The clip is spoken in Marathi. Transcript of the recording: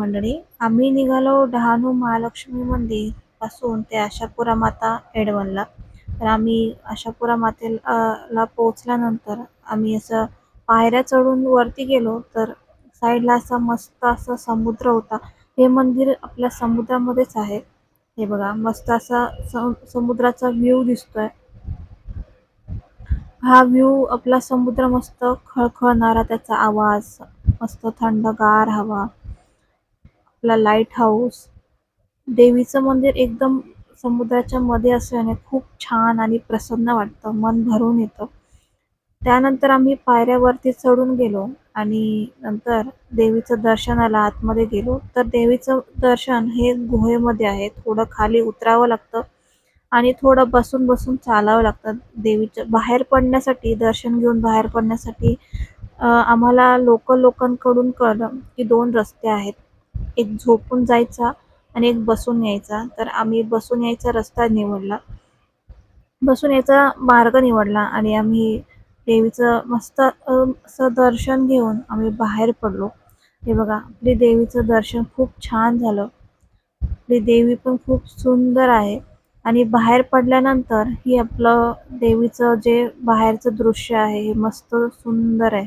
मंडळी. आम्ही निघालो डहाणू महालक्ष्मी मंदिर पासून ते आशापुरा माता एडवणला. तर आम्ही आशापुरा ला पोहोचल्यानंतर आम्ही असं पायऱ्या चढून वरती गेलो, तर साईडला असा मस्त असा समुद्र होता. हे मंदिर आपल्या समुद्रामध्येच आहे. हे बघा, मस्त असा समुद्राचा व्ह्यू दिसतोय. हा व्ह्यू आपला समुद्र, मस्त खळखळणारा त्याचा आवाज, मस्त थंडगार हवा, आपला लाईट हाऊस, देवीचं मंदिर एकदम समुद्राच्या मध्ये असल्याने खूप छान आणि प्रसन्न वाटतं, मन भरून येतं. त्यानंतर आम्ही पायऱ्यावरती चढून गेलो आणि नंतर देवीचं दर्शनाला आतमध्ये गेलो. तर देवीचं दर्शन हे गुहेमध्ये आहे. थोडं खाली उतरावं लागतं आणि थोडं बसून चालावं लागतं. देवीच्या बाहेर पडण्यासाठी, दर्शन घेऊन बाहेर पडण्यासाठी आम्हाला लोकांकडून कळलं की 2 रस्ते आहेत. एक झोपून जायचा आणि एक बसून यायचा. तर आम्ही बसून यायचा रस्ता निवडला. बसून यायचा मार्ग निवडला आणि आम्ही देवीचं मस्त असं दर्शन घेऊन आम्ही बाहेर पडलो. हे बघा, आपली देवीचं दर्शन खूप छान झालं. आपली देवी पण खूप सुंदर आहे आणि बाहेर पडल्यानंतर ही आपलं देवीचं जे बाहेरचं दृश्य आहे, हे मस्त सुंदर आहे.